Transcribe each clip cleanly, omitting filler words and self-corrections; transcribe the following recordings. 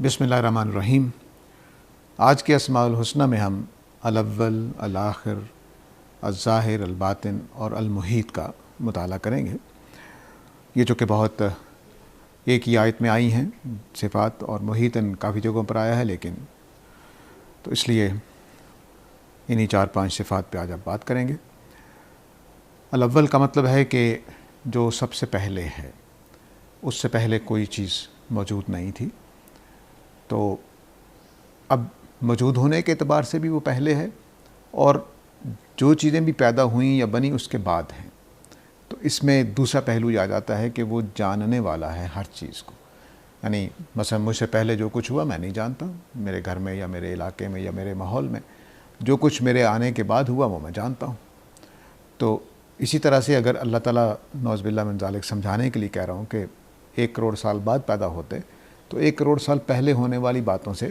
بسم اللہ الرحمن الرحیم۔ آج کے اسماء الحسنہ میں ہم الاول، الآخر، الظاہر، الباطن اور المحیط کا مطالعہ کریں گے۔ یہ جو کہ بہت ایک ہی آیت میں آئی ہیں صفات، اور محیطاً کافی جگہوں پر آیا ہے، لیکن تو اس لیے انہی 4-5 صفات پہ آج آپ بات کریں گے۔ الاول کا مطلب ہے کہ جو سب سے پہلے ہے، اس سے پہلے کوئی چیز موجود نہیں تھی، تو اب موجود ہونے کے اعتبار سے بھی وہ پہلے ہے، اور جو چیزیں بھی پیدا ہوئیں یا بنی اس کے بعد ہیں۔ تو اس میں دوسرا پہلو یہ آ جاتا ہے کہ وہ جاننے والا ہے ہر چیز کو، یعنی مثلا مجھ سے پہلے جو کچھ ہوا میں نہیں جانتا، میرے گھر میں یا میرے علاقے میں یا میرے ماحول میں جو کچھ میرے آنے کے بعد ہوا وہ میں جانتا ہوں۔ تو اسی طرح سے اگر اللہ تعالیٰ نعوذ باللہ من ذالک سمجھانے کے لیے کہہ رہا ہوں کہ 1 کروڑ سال بعد پیدا ہوتے، تو 1 کروڑ سال پہلے ہونے والی باتوں سے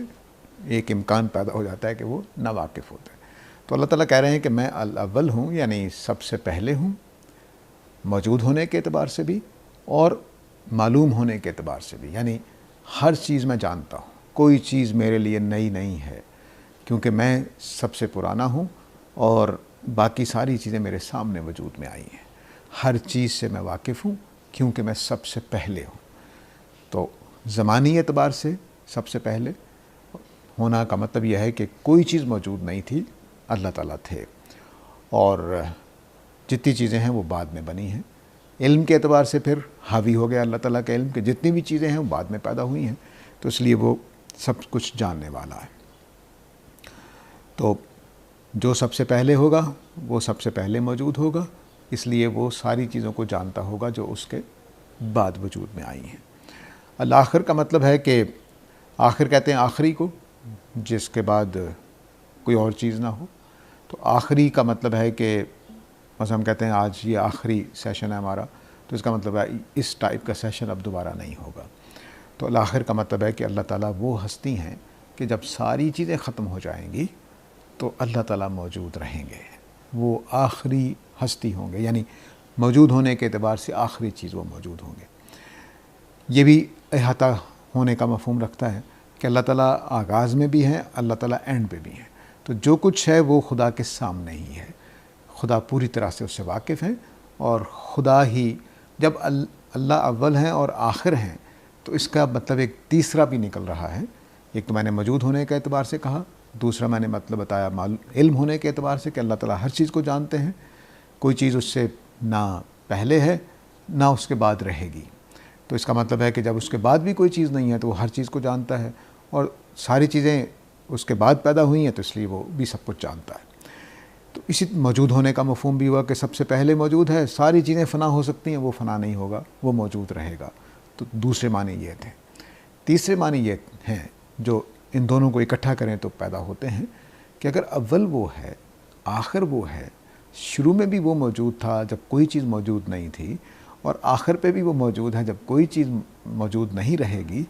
ایک امکان پیدا ہو جاتا ہے کہ وہ ناواقف ہوتے ہیں۔ تو اللہ تعالیٰ کہہ رہے ہیں کہ میں الاول ہوں، یعنی سب سے پہلے ہوں، موجود ہونے کے اعتبار سے بھی اور معلوم ہونے کے اعتبار سے بھی، یعنی ہر چیز میں جانتا ہوں، کوئی چیز میرے لیے نئی نہیں ہے، کیونکہ میں سب سے پرانا ہوں اور باقی ساری چیزیں میرے سامنے وجود میں آئی ہیں۔ ہر چیز سے میں واقف ہوں کیونکہ میں سب سے پہلے ہوں۔ تو زمانی اعتبار سے سب سے پہلے ہونا کا مطلب یہ ہے کہ کوئی چیز موجود نہیں تھی، اللہ تعالیٰ تھے، اور جتنی چیزیں ہیں وہ بعد میں بنی ہیں۔ علم کے اعتبار سے پھر حاوی ہو گیا اللہ تعالیٰ کے علم کہ جتنی بھی چیزیں ہیں وہ بعد میں پیدا ہوئی ہیں، تو اس لیے وہ سب کچھ جاننے والا ہے۔ تو جو سب سے پہلے ہوگا وہ سب سے پہلے موجود ہوگا، اس لیے وہ ساری چیزوں کو جانتا ہوگا جو اس کے بعد وجود میں آئی ہیں۔ الآخر کا مطلب ہے کہ آخر کہتے ہیں آخری کو، جس کے بعد کوئی اور چیز نہ ہو۔ تو آخری کا مطلب ہے کہ مثلا ہم کہتے ہیں آج یہ آخری سیشن ہے ہمارا، تو اس کا مطلب ہے اس ٹائپ کا سیشن اب دوبارہ نہیں ہوگا۔ تو الآخر کا مطلب ہے کہ اللہ تعالیٰ وہ ہستی ہیں کہ جب ساری چیزیں ختم ہو جائیں گی تو اللہ تعالیٰ موجود رہیں گے، وہ آخری ہستی ہوں گے، یعنی موجود ہونے کے اعتبار سے آخری چیز وہ موجود ہوں گے۔ یہ بھی احاطہ ہونے کا مفہوم رکھتا ہے کہ اللہ تعالیٰ آغاز میں بھی ہیں، اللہ تعالیٰ اینڈ پہ بھی ہیں۔ تو جو کچھ ہے وہ خدا کے سامنے ہی ہے، خدا پوری طرح سے اس سے واقف ہیں، اور خدا ہی جب اللہ اول ہیں اور آخر ہیں، تو اس کا مطلب ایک تیسرا بھی نکل رہا ہے۔ ایک تو میں نے موجود ہونے کے اعتبار سے کہا، دوسرا میں نے مطلب بتایا علم ہونے کے اعتبار سے کہ اللہ تعالیٰ ہر چیز کو جانتے ہیں، کوئی چیز اس سے نہ پہلے ہے نہ اس کے بعد رہے گی۔ تو اس کا مطلب ہے کہ جب اس کے بعد بھی کوئی چیز نہیں ہے تو وہ ہر چیز کو جانتا ہے، اور ساری چیزیں اس کے بعد پیدا ہوئی ہیں تو اس لیے وہ بھی سب کچھ جانتا ہے۔ تو اسی موجود ہونے کا مفہوم بھی ہوا کہ سب سے پہلے موجود ہے، ساری چیزیں فنا ہو سکتی ہیں، وہ فنا نہیں ہوگا، وہ موجود رہے گا۔ تو دوسرے معنی یہ تھے۔ تیسرے معنی یہ ہیں جو ان دونوں کو اکٹھا کریں تو پیدا ہوتے ہیں کہ اگر اول وہ ہے، آخر وہ ہے، شروع میں بھی وہ موجود تھا جب کوئی چیز موجود نہیں تھی، اور آخر پہ بھی وہ موجود ہے جب کوئی چیز موجود نہیں رہے گی،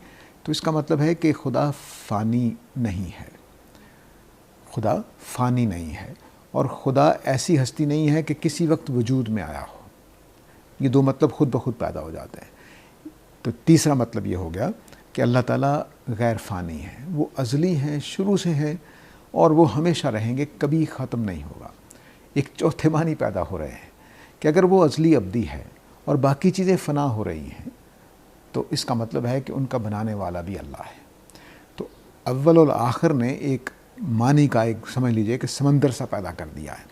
تو اس کا مطلب ہے کہ خدا فانی نہیں ہے، خدا فانی نہیں ہے، اور خدا ایسی ہستی نہیں ہے کہ کسی وقت وجود میں آیا ہو۔ یہ دو مطلب خود بخود پیدا ہو جاتے ہیں۔ تو تیسرا مطلب یہ ہو گیا کہ اللہ تعالیٰ غیر فانی ہیں، وہ ازلی ہیں، شروع سے ہیں، اور وہ ہمیشہ رہیں گے، کبھی ختم نہیں ہوگا۔ ایک چوتھے معنی پیدا ہو رہے ہیں کہ اگر وہ ازلی ابدی ہے اور باقی چیزیں فنا ہو رہی ہیں، تو اس کا مطلب ہے کہ ان کا بنانے والا بھی اللہ ہے۔ تو اول اور آخر نے ایک معنی کا ایک سمجھ لیجئے کہ سمندر سا پیدا کر دیا ہے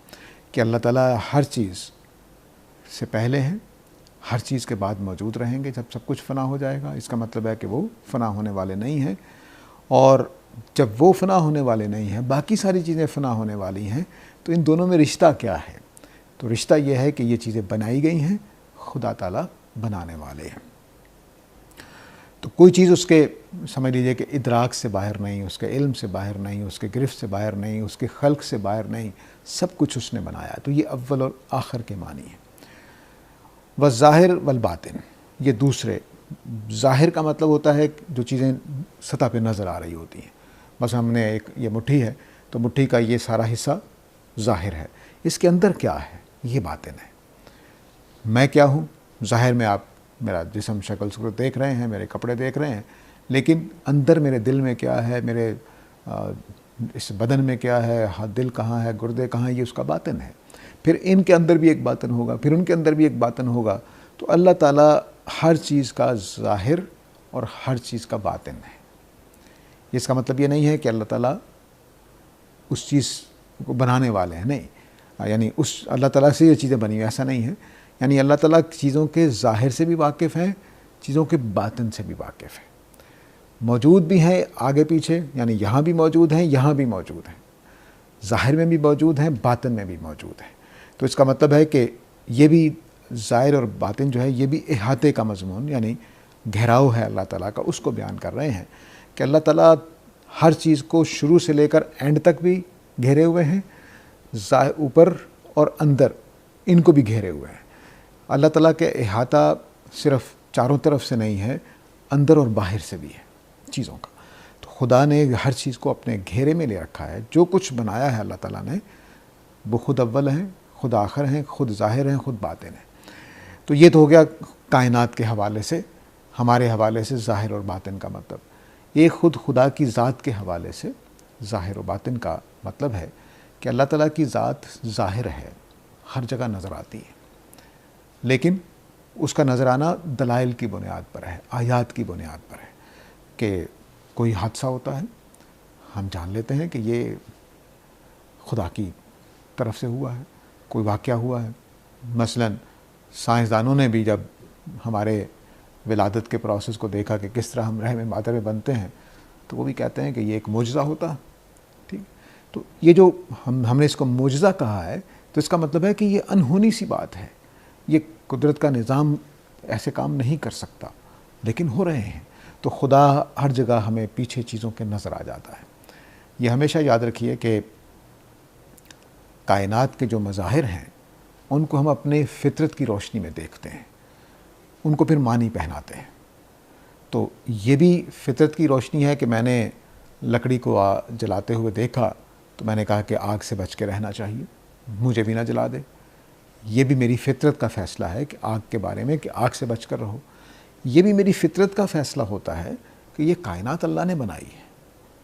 کہ اللہ تعالیٰ ہر چیز سے پہلے ہیں، ہر چیز کے بعد موجود رہیں گے جب سب کچھ فنا ہو جائے گا۔ اس کا مطلب ہے کہ وہ فنا ہونے والے نہیں ہیں، اور جب وہ فنا ہونے والے نہیں ہیں، باقی ساری چیزیں فنا ہونے والی ہیں، تو ان دونوں میں رشتہ کیا ہے؟ تو رشتہ یہ ہے کہ یہ چیزیں بنائی گئی ہیں، خدا تعالیٰ بنانے والے ہیں۔ تو کوئی چیز اس کے سمجھ لیجئے کہ ادراک سے باہر نہیں، اس کے علم سے باہر نہیں، اس کے گرفت سے باہر نہیں، اس کے خلق سے باہر نہیں، سب کچھ اس نے بنایا۔ تو یہ اول اور آخر کے معنی ہیں۔ والظاہر والباطن، یہ دوسرے۔ ظاہر کا مطلب ہوتا ہے جو چیزیں سطح پہ نظر آ رہی ہوتی ہیں۔ بس ہم نے ایک یہ مٹھی ہے تو مٹھی کا یہ سارا حصہ ظاہر ہے، اس کے اندر کیا ہے یہ باطن ہے۔ میں کیا ہوں؟ ظاہر میں آپ میرا جسم، شکل صورت دیکھ رہے ہیں، میرے کپڑے دیکھ رہے ہیں، لیکن اندر میرے دل میں کیا ہے، میرے اس بدن میں کیا ہے، دل کہاں ہے، گردے کہاں ہیں، یہ اس کا باطن ہے۔ پھر ان کے اندر بھی ایک باطن ہوگا، پھر ان کے اندر بھی ایک باطن ہوگا۔ تو اللہ تعالیٰ ہر چیز کا ظاہر اور ہر چیز کا باطن ہے۔ اس کا مطلب یہ نہیں ہے کہ اللہ تعالیٰ اس چیز کو بنانے والے ہیں، نہیں، یعنی اس اللہ تعالیٰ سے یہ چیزیں بنی ہوئی، ایسا نہیں ہے۔ یعنی اللہ تعالیٰ چیزوں کے ظاہر سے بھی واقف ہیں، چیزوں کے باطن سے بھی واقف ہیں، موجود بھی ہیں آگے پیچھے، یعنی یہاں بھی موجود ہیں، یہاں بھی موجود ہیں، ظاہر میں بھی موجود ہیں، باطن میں بھی موجود ہیں۔ تو اس کا مطلب ہے کہ یہ بھی ظاہر اور باطن جو ہے یہ بھی احاطے کا مضمون، یعنی گھیراؤ ہے اللہ تعالیٰ کا، اس کو بیان کر رہے ہیں کہ اللہ تعالیٰ ہر چیز کو شروع سے لے کر اینڈ تک بھی گھیرے ہوئے ہیں، اوپر اور اندر ان کو بھی گھیرے ہوئے ہیں۔ اللہ تعالیٰ کے احاطہ صرف چاروں طرف سے نہیں ہے، اندر اور باہر سے بھی ہے چیزوں کا۔ تو خدا نے ہر چیز کو اپنے گھیرے میں لے رکھا ہے۔ جو کچھ بنایا ہے اللہ تعالیٰ نے، وہ خود اول ہیں، خود آخر ہیں، خود ظاہر ہیں، خود باطن ہیں۔ تو یہ تو ہو گیا کائنات کے حوالے سے، ہمارے حوالے سے ظاہر اور باطن کا مطلب۔ ایک خود خدا کی ذات کے حوالے سے ظاہر و باطن کا مطلب ہے کہ اللہ تعالیٰ کی ذات ظاہر ہے، ہر جگہ نظر آتی ہے، لیکن اس کا نظر آنا دلائل کی بنیاد پر ہے، آیات کی بنیاد پر ہے۔ کہ کوئی حادثہ ہوتا ہے، ہم جان لیتے ہیں کہ یہ خدا کی طرف سے ہوا ہے، کوئی واقعہ ہوا ہے۔ مثلاً سائنسدانوں نے بھی جب ہمارے ولادت کے پروسیس کو دیکھا کہ کس طرح ہم رحم مادر میں بنتے ہیں، تو وہ بھی کہتے ہیں کہ یہ ایک معجزہ ہوتا۔ ٹھیک، تو یہ جو ہم نے اس کو معجزہ کہا ہے، تو اس کا مطلب ہے کہ یہ انہونی سی بات ہے، یہ قدرت کا نظام ایسے کام نہیں کر سکتا، لیکن ہو رہے ہیں۔ تو خدا ہر جگہ ہمیں پیچھے چیزوں کے نظر آ جاتا ہے۔ یہ ہمیشہ یاد رکھیے کہ کائنات کے جو مظاہر ہیں ان کو ہم اپنے فطرت کی روشنی میں دیکھتے ہیں، ان کو پھر معنی پہناتے ہیں۔ تو یہ بھی فطرت کی روشنی ہے کہ میں نے لکڑی کو جلاتے ہوئے دیکھا تو میں نے کہا کہ آگ سے بچ کے رہنا چاہیے، مجھے بھی نہ جلا دے۔ یہ بھی میری فطرت کا فیصلہ ہے کہ آگ کے بارے میں، کہ آگ سے بچ کر رہو۔ یہ بھی میری فطرت کا فیصلہ ہوتا ہے کہ یہ کائنات اللہ نے بنائی ہے۔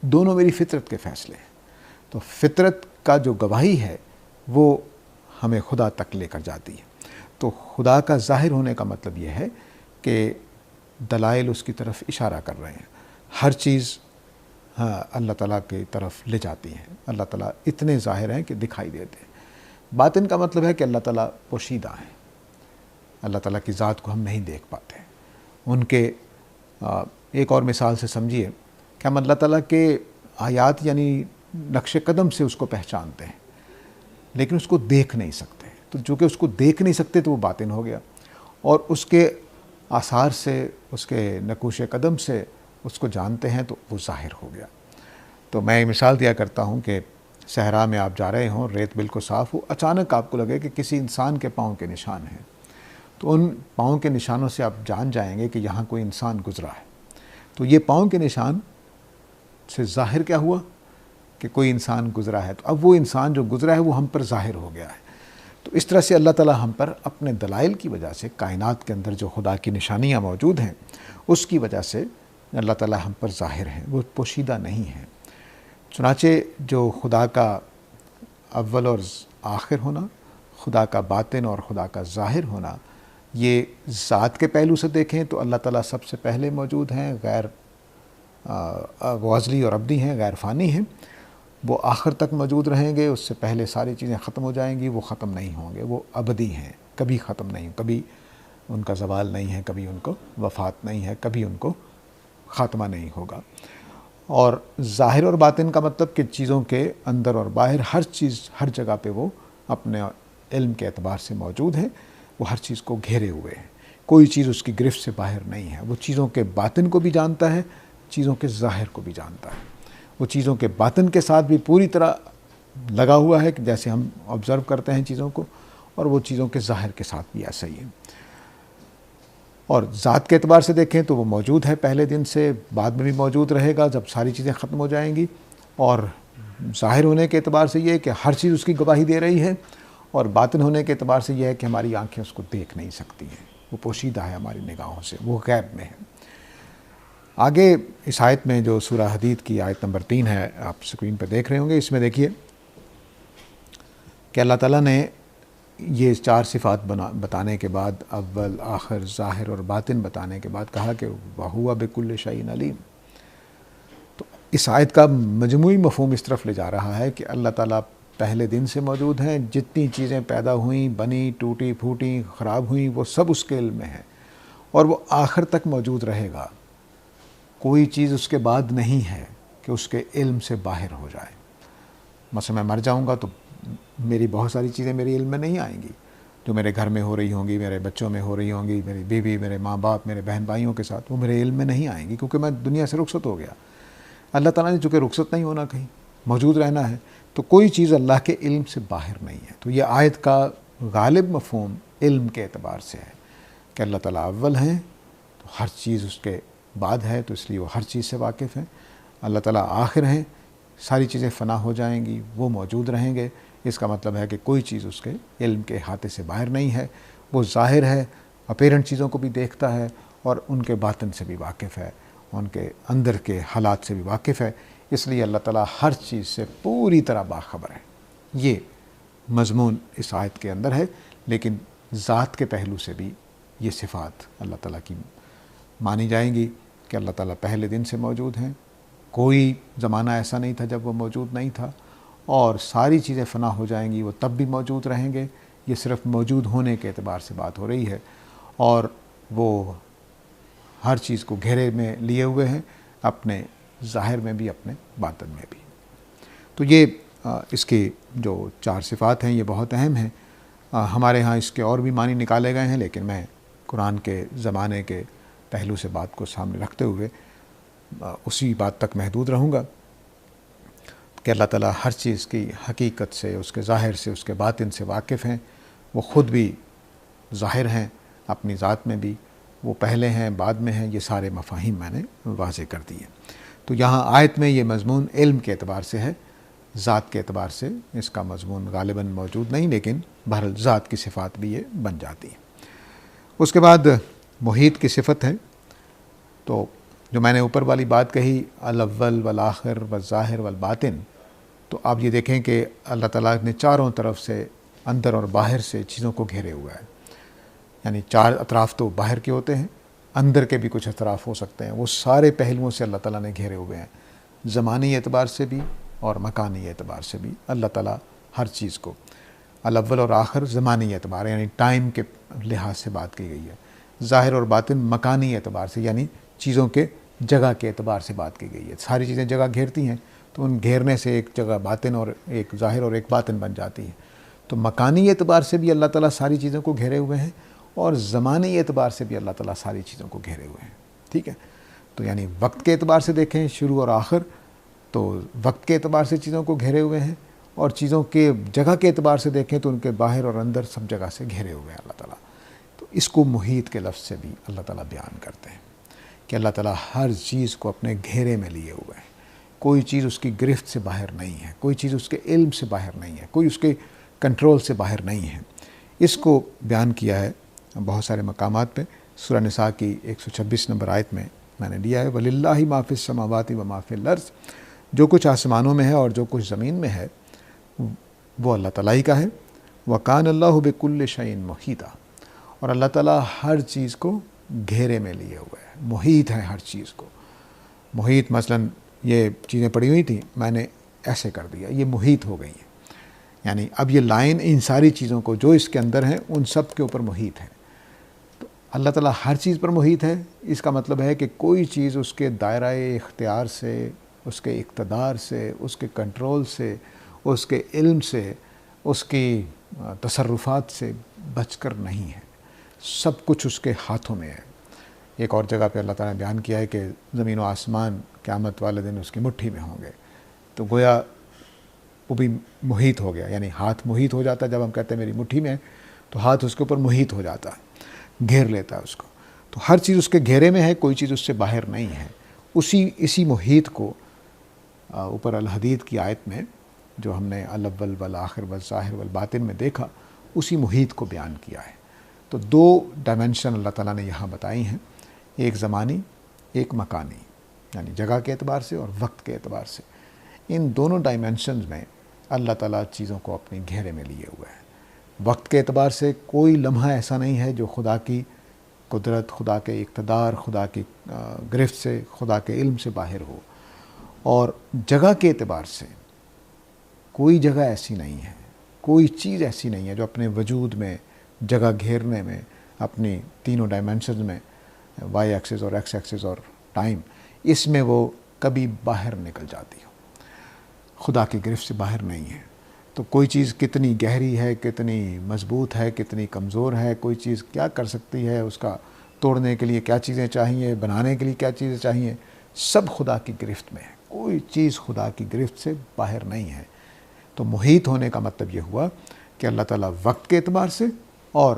دونوں میری فطرت کے فیصلے ہیں۔ تو فطرت کا جو گواہی ہے وہ ہمیں خدا تک لے کر جاتی ہے۔ تو خدا کا ظاہر ہونے کا مطلب یہ ہے کہ دلائل اس کی طرف اشارہ کر رہے ہیں، ہر چیز اللہ تعالیٰ کی طرف لے جاتی ہیں۔ اللہ تعالیٰ اتنے ظاہر ہیں کہ دکھائی دیتے ہیں۔ باطن کا مطلب ہے کہ اللہ تعالیٰ پوشیدہ ہیں، اللہ تعالیٰ کی ذات کو ہم نہیں دیکھ پاتے۔ ان کے ایک اور مثال سے سمجھیے کہ ہم اللہ تعالیٰ کے آیات یعنی نقش قدم سے اس کو پہچانتے ہیں، لیکن اس کو دیکھ نہیں سکتے۔ تو جو کہ اس کو دیکھ نہیں سکتے تو وہ باطن ہو گیا، اور اس کے آثار سے، اس کے نقوش قدم سے اس کو جانتے ہیں تو وہ ظاہر ہو گیا۔ تو میں ایک مثال دیا کرتا ہوں کہ صحرا میں آپ جا رہے ہوں، ریت بالکل صاف ہو، اچانک آپ کو لگے کہ کسی انسان کے پاؤں کے نشان ہیں، تو ان پاؤں کے نشانوں سے آپ جان جائیں گے کہ یہاں کوئی انسان گزرا ہے۔ تو یہ پاؤں کے نشان سے ظاہر کیا ہوا کہ کوئی انسان گزرا ہے، تو اب وہ انسان جو گزرا ہے وہ ہم پر ظاہر ہو گیا ہے۔ تو اس طرح سے اللہ تعالیٰ ہم پر اپنے دلائل کی وجہ سے، کائنات کے اندر جو خدا کی نشانیاں موجود ہیں اس کی وجہ سے اللہ تعالیٰ ہم پر ظاہر ہیں، وہ پوشیدہ نہیں ہیں۔ چنانچہ جو خدا کا اول اور آخر ہونا، خدا کا باطن اور خدا کا ظاہر ہونا، یہ ذات کے پہلو سے دیکھیں تو اللہ تعالیٰ سب سے پہلے موجود ہیں، غیر وہ ازلی اور ابدی ہیں، غیر فانی ہیں۔ وہ آخر تک موجود رہیں گے، اس سے پہلے ساری چیزیں ختم ہو جائیں گی، وہ ختم نہیں ہوں گے، وہ ابدی ہیں، کبھی ختم نہیں، کبھی ان کا زوال نہیں ہے، کبھی ان کو وفات نہیں ہے، کبھی ان کو خاتمہ نہیں ہوگا۔ اور ظاہر اور باطن کا مطلب کہ چیزوں کے اندر اور باہر ہر چیز، ہر جگہ پہ وہ اپنے علم کے اعتبار سے موجود ہے، وہ ہر چیز کو گھیرے ہوئے ہیں، کوئی چیز اس کی گرفت سے باہر نہیں ہے۔ وہ چیزوں کے باطن کو بھی جانتا ہے، چیزوں کے ظاہر کو بھی جانتا ہے۔ وہ چیزوں کے باطن کے ساتھ بھی پوری طرح لگا ہوا ہے کہ جیسے ہم آبزرو کرتے ہیں چیزوں کو، اور وہ چیزوں کے ظاہر کے ساتھ بھی ایسا ہی ہے۔ اور ذات کے اعتبار سے دیکھیں تو وہ موجود ہے پہلے دن سے، بعد میں بھی موجود رہے گا جب ساری چیزیں ختم ہو جائیں گی۔ اور ظاہر ہونے کے اعتبار سے یہ ہے کہ ہر چیز اس کی گواہی دے رہی ہے، اور باطن ہونے کے اعتبار سے یہ ہے کہ ہماری آنکھیں اس کو دیکھ نہیں سکتی ہیں، وہ پوشیدہ ہے ہماری نگاہوں سے، وہ غیب میں ہے۔ آگے اس آیت میں جو سورہ حدید کی آیت نمبر 3 ہے، آپ اسکرین پہ دیکھ رہے ہوں گے، اس میں دیکھیے کہ اللہ تعالیٰ نے یہ 4 صفات بتانے کے بعد، اول آخر ظاہر اور باطن بتانے کے بعد کہا کہ وَهُوَ بِكُلِّ شَيْءٍ علیم۔ تو اس آیت کا مجموعی مفہوم اس طرف لے جا رہا ہے کہ اللہ تعالیٰ پہلے دن سے موجود ہیں، جتنی چیزیں پیدا ہوئیں، بنی، ٹوٹی پھوٹی، خراب ہوئیں، وہ سب اس کے علم میں ہیں، اور وہ آخر تک موجود رہے گا۔ کوئی چیز اس کے بعد نہیں ہے کہ اس کے علم سے باہر ہو جائے۔ مثلا میں مر جاؤں گا تو میری بہت ساری چیزیں میری علم میں نہیں آئیں گی، جو میرے گھر میں ہو رہی ہوں گی، میرے بچوں میں ہو رہی ہوں گی، میری بیوی، میرے ماں باپ، میرے بہن بھائیوں کے ساتھ، وہ میرے علم میں نہیں آئیں گی، کیونکہ میں دنیا سے رخصت ہو گیا۔ اللہ تعالیٰ نے چونکہ رخصت نہیں ہونا، کہیں موجود رہنا ہے، تو کوئی چیز اللہ کے علم سے باہر نہیں ہے۔ تو یہ آیت کا غالب مفہوم علم کے اعتبار سے ہے کہ اللہ تعالیٰ اول ہیں تو ہر چیز اس کے بعد ہے، تو اس لیے وہ ہر چیز سے واقف ہیں۔ اللہ تعالیٰ آخر ہیں، ساری چیزیں فنا ہو جائیں گی، وہ موجود رہیں گے۔ اس کا مطلب ہے کہ کوئی چیز اس کے علم کے احاطے سے باہر نہیں ہے۔ وہ ظاہر ہے، اپیرنٹ چیزوں کو بھی دیکھتا ہے، اور ان کے باطن سے بھی واقف ہے، ان کے اندر کے حالات سے بھی واقف ہے۔ اس لیے اللہ تعالیٰ ہر چیز سے پوری طرح باخبر ہے۔ یہ مضمون اس آیت کے اندر ہے، لیکن ذات کے پہلو سے بھی یہ صفات اللہ تعالیٰ کی مانی جائیں گی کہ اللہ تعالیٰ پہلے دن سے موجود ہیں، کوئی زمانہ ایسا نہیں تھا جب وہ موجود نہیں تھا، اور ساری چیزیں فنا ہو جائیں گی، وہ تب بھی موجود رہیں گے۔ یہ صرف موجود ہونے کے اعتبار سے بات ہو رہی ہے، اور وہ ہر چیز کو گھیرے میں لیے ہوئے ہیں، اپنے ظاہر میں بھی، اپنے باطن میں بھی۔ تو یہ اس کی جو 4 صفات ہیں یہ بہت اہم ہیں۔ ہمارے ہاں اس کے اور بھی معنی نکالے گئے ہیں، لیکن میں قرآن کے زمانے کے پہلو سے بات کو سامنے رکھتے ہوئے اسی بات تک محدود رہوں گا کہ اللہ تعالیٰ ہر چیز کی حقیقت سے، اس کے ظاہر سے، اس کے باطن سے واقف ہیں۔ وہ خود بھی ظاہر ہیں اپنی ذات میں بھی، وہ پہلے ہیں، بعد میں ہیں، یہ سارے مفاہیم میں نے واضح کر دیے۔ تو یہاں آیت میں یہ مضمون علم کے اعتبار سے ہے، ذات کے اعتبار سے اس کا مضمون غالباً موجود نہیں، لیکن بہرحال ذات کی صفات بھی یہ بن جاتی ہیں۔ اس کے بعد محیط کی صفت ہے۔ تو جو میں نے اوپر والی بات کہی، الاول والآخر والظاہر والباطن، تو آپ یہ دیکھیں کہ اللہ تعالیٰ نے چاروں طرف سے، اندر اور باہر سے چیزوں کو گھیرے ہوا ہے۔ یعنی 4 اطراف تو باہر کے ہوتے ہیں، اندر کے بھی کچھ اطراف ہو سکتے ہیں، وہ سارے پہلوؤں سے اللہ تعالیٰ نے گھیرے ہوئے ہیں، زمانی اعتبار سے بھی اور مکانی اعتبار سے بھی۔ اللہ تعالیٰ ہر چیز کو، الاول اور آخر زمانی اعتبار یعنی ٹائم کے لحاظ سے بات کی گئی ہے، ظاہر اور باطن مکانی اعتبار سے یعنی چیزوں کے جگہ کے اعتبار سے بات کی گئی ہے۔ ساری چیزیں جگہ گھیرتی ہیں، تو ان گھیرنے سے ایک جگہ باطن اور ایک ظاہر اور ایک باطن بن جاتی ہے۔ تو مکانی اعتبار سے بھی اللہ تعالیٰ ساری چیزوں کو گھیرے ہوئے ہیں، اور زمانی اعتبار سے بھی اللہ تعالیٰ ساری چیزوں کو گھیرے ہوئے ہیں۔ ٹھیک ہے، تو یعنی وقت کے اعتبار سے دیکھیں، شروع اور آخر، تو وقت کے اعتبار سے چیزوں کو گھیرے ہوئے ہیں، اور چیزوں کے جگہ کے اعتبار سے دیکھیں تو ان کے باہر اور اندر سب جگہ سے گھیرے ہوئے ہیں اللہ تعالیٰ۔ تو اس کو محیط کے لفظ سے بھی اللہ تعالیٰ بیان کرتے ہیں کہ اللہ تعالیٰ ہر چیز کو اپنے گھیرے میں لیے ہوئے ہیں، کوئی چیز اس کی گرفت سے باہر نہیں ہے، کوئی چیز اس کے علم سے باہر نہیں ہے، کوئی اس کے کنٹرول سے باہر نہیں ہے۔ اس کو بیان کیا ہے بہت سارے مقامات پہ۔ سورہ نساء کی 126 نمبر آیت میں نے دیا ہے، وَلِلَّهِ مَا فِي السَّمَاوَاتِ وَمَا فِي الْأَرْضِ، جو کچھ آسمانوں میں ہے اور جو کچھ زمین میں ہے وہ اللہ تعالیٰ ہی کا ہے۔ وَكَانَ اللَّهُ بِكُلِّ شَيْءٍ مُحِيطًا، اور اللہ تعالیٰ ہر چیز کو گھیرے میں لیے ہوئے ہے، محیط ہے ہر چیز کو۔ محیط مثلاً یہ چیزیں پڑی ہوئی تھیں، میں نے ایسے کر دیا، یہ محیط ہو گئی ہیں، یعنی اب یہ لائن ان ساری چیزوں کو جو اس کے اندر ہیں ان سب کے اوپر محیط ہے۔ تو اللہ تعالیٰ ہر چیز پر محیط ہے، اس کا مطلب ہے کہ کوئی چیز اس کے دائرہ اختیار سے، اس کے اقتدار سے، اس کے کنٹرول سے، اس کے علم سے، اس کی تصرفات سے بچ کر نہیں ہے، سب کچھ اس کے ہاتھوں میں ہے۔ ایک اور جگہ پہ اللہ تعالیٰ نے بیان کیا ہے کہ زمین و آسمان قیامت والے دن اس کی مٹھی میں ہوں گے، تو گویا وہ بھی محیط ہو گیا، یعنی ہاتھ محیط ہو جاتا ہے۔ جب ہم کہتے ہیں میری مٹھی میں ہے تو ہاتھ اس کے اوپر محیط ہو جاتا ہے، گھیر لیتا ہے اس کو۔ تو ہر چیز اس کے گھیرے میں ہے، کوئی چیز اس سے باہر نہیں ہے۔ اسی محیط کو اوپر الحدید کی آیت میں جو ہم نے الاول والآخر والظاہر والباطن میں دیکھا، اسی محیط کو بیان کیا ہے۔ تو 2 ڈائمنشن اللہ تعالیٰ نے یہاں بتائی ہیں، ایک زمانی، ایک مکانی۔ یعنی جگہ کے اعتبار سے اور وقت کے اعتبار سے، ان دونوں ڈائمینشنز میں اللہ تعالیٰ چیزوں کو اپنے گھیرے میں لیے ہوئے ہیں۔ وقت کے اعتبار سے کوئی لمحہ ایسا نہیں ہے جو خدا کی قدرت، خدا کے اقتدار، خدا کی گرفت سے، خدا کے علم سے باہر ہو، اور جگہ کے اعتبار سے کوئی جگہ ایسی نہیں ہے، کوئی چیز ایسی نہیں ہے جو اپنے وجود میں جگہ گھیرنے میں، اپنی تینوں ڈائمینشنز میں، وائی ایکسس اور ایکس ایکسس اور ٹائم، اس میں وہ کبھی باہر نکل جاتی ہو، خدا کی گرفت سے باہر نہیں ہے۔ تو کوئی چیز کتنی گہری ہے، کتنی مضبوط ہے، کتنی کمزور ہے، کوئی چیز کیا کر سکتی ہے، اس کا توڑنے کے لیے کیا چیزیں چاہیے، بنانے کے لیے کیا چیزیں چاہیے، سب خدا کی گرفت میں ہے، کوئی چیز خدا کی گرفت سے باہر نہیں ہے۔ تو محیط ہونے کا مطلب یہ ہوا کہ اللہ تعالیٰ وقت کے اعتبار سے اور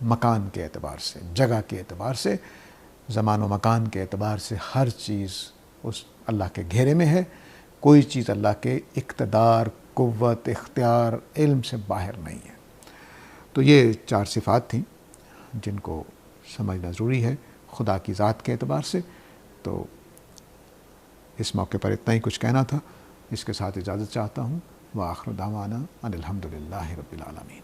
مکان کے اعتبار سے، جگہ کے اعتبار سے، زمان و مکان کے اعتبار سے ہر چیز اس اللہ کے گھیرے میں ہے، کوئی چیز اللہ کے اقتدار، قوت، اختیار، علم سے باہر نہیں ہے۔ تو یہ 4 صفات تھیں جن کو سمجھنا ضروری ہے خدا کی ذات کے اعتبار سے۔ تو اس موقع پر اتنا ہی کچھ کہنا تھا، اس کے ساتھ اجازت چاہتا ہوں۔ وآخر دعوانا ان الحمد للہ رب العالمین۔